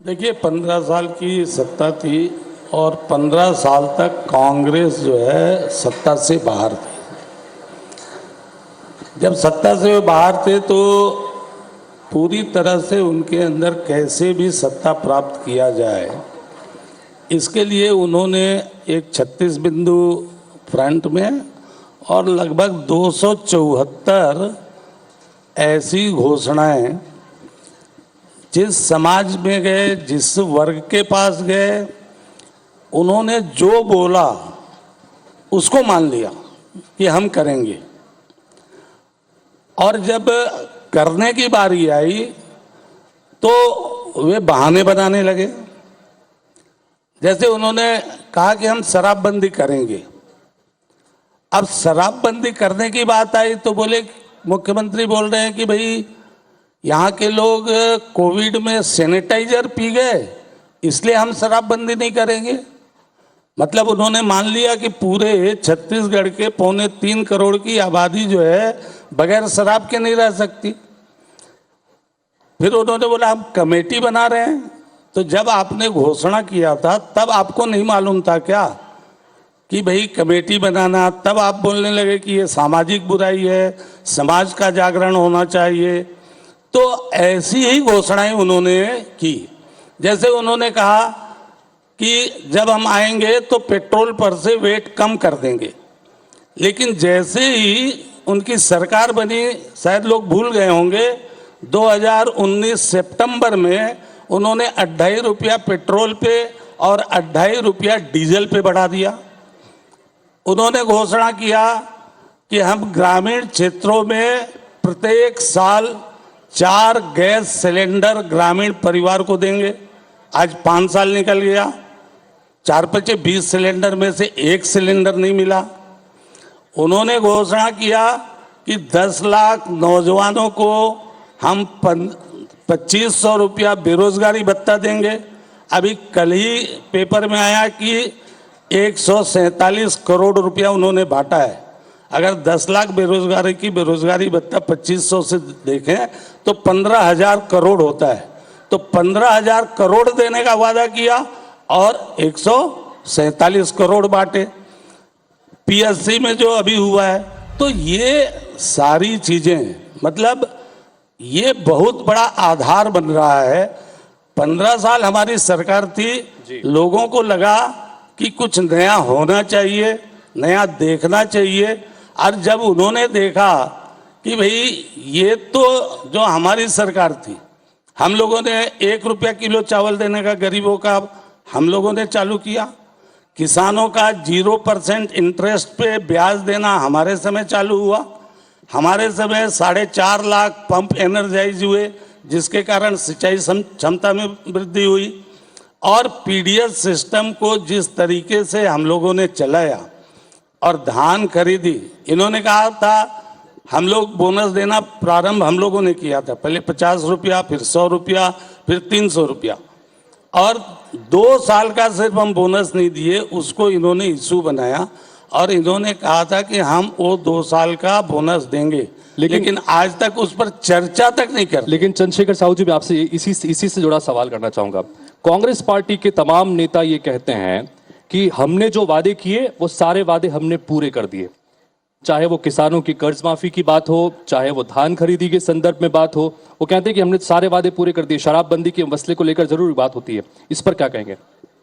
देखिए 15 साल की सत्ता थी और 15 साल तक कांग्रेस जो है सत्ता से बाहर थी। जब सत्ता से वो बाहर थे तो पूरी तरह से उनके अंदर कैसे भी सत्ता प्राप्त किया जाए, इसके लिए उन्होंने एक 36 बिंदु फ्रंट में और लगभग 274 ऐसी घोषणाएं जिस समाज में गए, जिस वर्ग के पास गए, उन्होंने जो बोला उसको मान लिया कि हम करेंगे। और जब करने की बारी आई तो वे बहाने बनाने लगे। जैसे उन्होंने कहा कि हम शराबबंदी करेंगे। अब शराबबंदी करने की बात आई तो बोले, मुख्यमंत्री बोल रहे हैं कि भाई यहाँ के लोग कोविड में सैनिटाइजर पी गए इसलिए हम शराबबंदी नहीं करेंगे। मतलब उन्होंने मान लिया कि पूरे छत्तीसगढ़ के 3.25 करोड़ की आबादी जो है बगैर शराब के नहीं रह सकती। फिर उन्होंने बोला हम कमेटी बना रहे हैं। तो जब आपने घोषणा किया था तब आपको नहीं मालूम था क्या कि भाई कमेटी बनाना? तब आप बोलने लगे कि ये सामाजिक बुराई है, समाज का जागरण होना चाहिए। तो ऐसी ही घोषणाएं उन्होंने की। जैसे उन्होंने कहा कि जब हम आएंगे तो पेट्रोल पर से वेट कम कर देंगे, लेकिन जैसे ही उनकी सरकार बनी, शायद लोग भूल गए होंगे, 2019 सितंबर में उन्होंने 2.5 रुपया पेट्रोल पे और 2.5 रुपया डीजल पे बढ़ा दिया। उन्होंने घोषणा किया कि हम ग्रामीण क्षेत्रों में प्रत्येक साल 4 गैस सिलेंडर ग्रामीण परिवार को देंगे। आज 5 साल निकल गया, 4-5 20 सिलेंडर में से 1 सिलेंडर नहीं मिला। उन्होंने घोषणा किया कि 10 लाख नौजवानों को हम 2500 रुपया बेरोजगारी भत्ता देंगे। अभी कल ही पेपर में आया कि 147 करोड़ रुपया उन्होंने बांटा है। अगर 10 लाख बेरोजगारी की बेरोजगारी भत्ता 2500 से देखें तो 15,000 करोड़ होता है। तो 15,000 करोड़ देने का वादा किया और 147 करोड़ बांटे। पीएससी में जो अभी हुआ है, तो ये सारी चीजें, मतलब ये बहुत बड़ा आधार बन रहा है। 15 साल हमारी सरकार थी, लोगों को लगा कि कुछ नया होना चाहिए, नया देखना चाहिए। और जब उन्होंने देखा कि भाई ये तो जो हमारी सरकार थी, हम लोगों ने 1 रुपया किलो चावल देने का गरीबों का हम लोगों ने चालू किया। किसानों का 0% इंटरेस्ट पे ब्याज देना हमारे समय चालू हुआ। हमारे समय 4.5 लाख पंप एनर्जाइज हुए, जिसके कारण सिंचाई क्षमता में वृद्धि हुई। और पीडीएस सिस्टम को जिस तरीके से हम लोगों ने चलाया और धान खरीदी, इन्होंने कहा था हम लोग बोनस देना प्रारंभ हम लोगों ने किया था। पहले 50 रुपया, फिर 100 रुपया, फिर 300 रुपया, और 2 साल का सिर्फ हम बोनस नहीं दिए, उसको इन्होंने इशू बनाया और इन्होंने कहा था कि हम वो 2 साल का बोनस देंगे, लेकिन आज तक उस पर चर्चा तक नहीं कर। लेकिन चंद्रशेखर साहू जी, मैं आपसे इसी से जुड़ा सवाल करना चाहूंगा। कांग्रेस पार्टी के तमाम नेता ये कहते हैं कि हमने जो वादे किए वो सारे वादे हमने पूरे कर दिए, चाहे वो किसानों की कर्ज माफी की बात हो, चाहे वो धान खरीदी के संदर्भ में बात हो। वो कहते हैं कि हमने सारे वादे पूरे कर दिए। शराबबंदी के मसले को लेकर जरूर बात होती है, इस पर क्या कहेंगे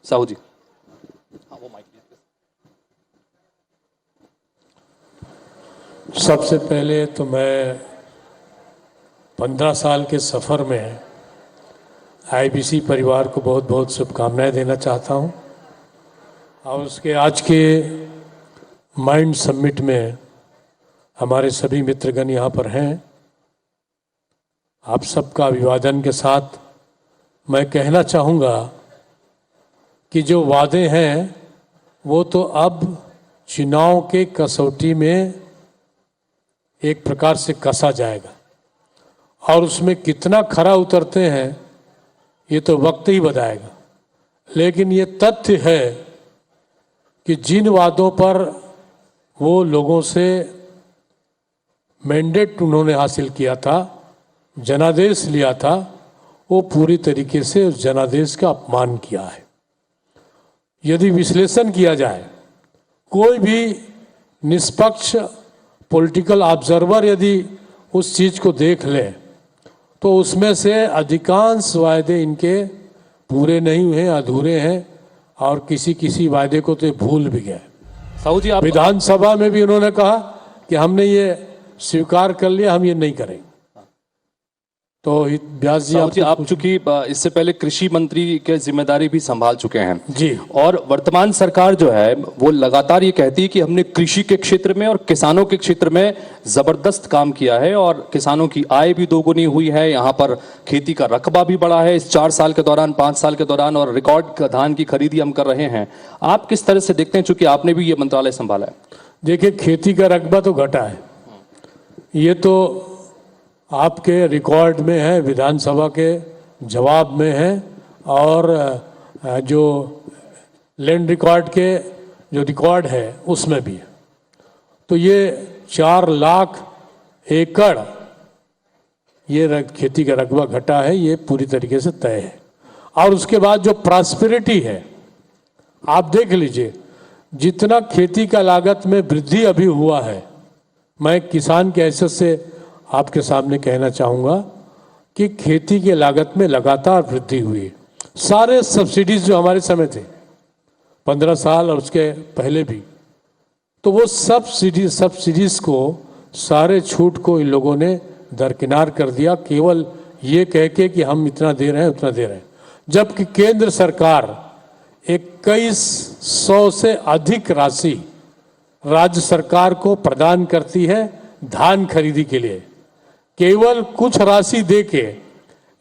साहू जी? सबसे पहले तो मैं 15 साल के सफ़र में आईबीसी परिवार को बहुत बहुत शुभकामनाएं देना चाहता हूं। और उसके आज के माइंड समिट में हमारे सभी मित्रगण यहाँ पर हैं। आप सबका अभिवादन के साथ मैं कहना चाहूँगा कि जो वादे हैं वो तो अब चुनाव के कसौटी में एक प्रकार से कसा जाएगा, और उसमें कितना खरा उतरते हैं ये तो वक्त ही बताएगा। लेकिन ये तथ्य है कि जिन वादों पर वो लोगों से मैंडेट उन्होंने हासिल किया था, जनादेश लिया था, वो पूरी तरीके से उस जनादेश का अपमान किया है। यदि विश्लेषण किया जाए, कोई भी निष्पक्ष पॉलिटिकल ऑब्जर्वर यदि उस चीज को देख ले, तो उसमें से अधिकांश वायदे इनके पूरे नहीं हुए, अधूरे हैं, और किसी किसी वायदे को तो भूल भी गए। साहू जी, आप विधानसभा में भी उन्होंने कहा कि हमने ये स्वीकार कर लिया, हम ये नहीं करेंगे। तो व्यास जी, साहू जी, आप चूंकि इससे पहले कृषि मंत्री की जिम्मेदारी भी संभाल चुके हैं जी, और वर्तमान सरकार जो है वो लगातार ये कहती है कि हमने कृषि के क्षेत्र में और किसानों के क्षेत्र में जबरदस्त काम किया है और किसानों की आय भी दोगुनी हुई है, यहाँ पर खेती का रकबा भी बढ़ा है इस 4 साल के दौरान, 5 साल के दौरान, और रिकॉर्ड धान की खरीदी हम कर रहे हैं। आप किस तरह से देखते हैं, चूंकि आपने भी ये मंत्रालय संभाला है? देखिए, खेती का रकबा तो घटा है, ये तो आपके रिकॉर्ड में है, विधानसभा के जवाब में है, और जो लैंड रिकॉर्ड के जो रिकॉर्ड है उसमें भी है। तो ये 4 लाख एकड़ ये खेती का रकबा घटा है, ये पूरी तरीके से तय है। और उसके बाद जो प्रॉस्पेरिटी है, आप देख लीजिए, जितना खेती का लागत में वृद्धि अभी हुआ है, मैं किसान के हैसियत से आपके सामने कहना चाहूँगा कि खेती के लागत में लगातार वृद्धि हुई। सारे सब्सिडीज जो हमारे समय थे 15 साल और उसके पहले भी, तो वो सब्सिडीज को, सारे छूट को इन लोगों ने दरकिनार कर दिया, केवल ये कह के कि हम इतना दे रहे हैं, उतना दे रहे हैं। जबकि केंद्र सरकार 2100 से अधिक राशि राज्य सरकार को प्रदान करती है धान खरीदी के लिए। केवल कुछ राशि देके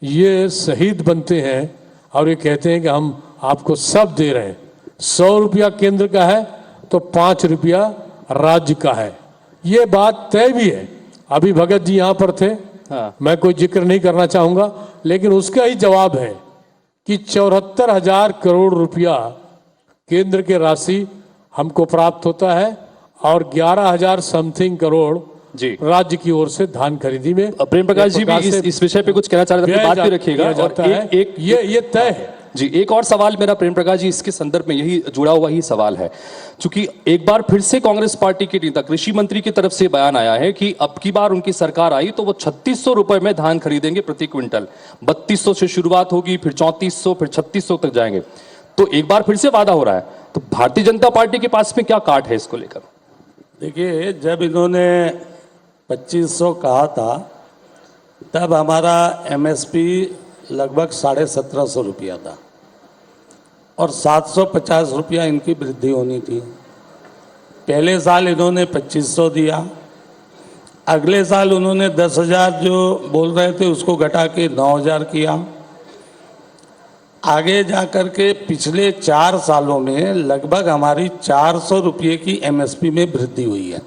ये शहीद बनते हैं और ये कहते हैं कि हम आपको सब दे रहे हैं। 100 रुपया केंद्र का है तो 5 रुपया राज्य का है, ये बात तय भी है। अभी भगत जी यहाँ पर थे, हाँ। मैं कोई जिक्र नहीं करना चाहूंगा, लेकिन उसका ही जवाब है कि 74,000 करोड़ रुपया केंद्र के राशि हमको प्राप्त होता है और 11,000 समथिंग करोड़ जी राज्य की ओर से धान खरीदी में। प्रेम प्रकाश जी भी इस विषय पे कुछ कहना चाह रहे थे, बात भी रखिएगा। और ये तय है जी। एक और सवाल मेरा प्रेम प्रकाश जी इसके संदर्भ में यही जुड़ा हुआ ही सवाल है, क्योंकि एक बार फिर से कांग्रेस पार्टी के नेता कृषि मंत्री की तरफ से बयान आया है कि अब की बार उनकी सरकार आई तो वो 3600 रुपए में धान खरीदेंगे प्रति क्विंटल। 3200 से शुरुआत होगी, फिर 3400, फिर 3600 तक जाएंगे। तो एक बार फिर से वादा हो रहा है, तो भारतीय जनता पार्टी के पास में क्या काट है इसको लेकर? देखिए, जब इन्होंने 2500 कहा था तब हमारा एमएसपी लगभग 1750 रुपया था और 750 रुपया इनकी वृद्धि होनी थी। पहले साल इन्होंने 2500 दिया, अगले साल उन्होंने 10,000 जो बोल रहे थे उसको घटा के 9,000 किया। आगे जाकर के पिछले 4 सालों में लगभग हमारी 400 रुपये की एमएसपी में वृद्धि हुई है।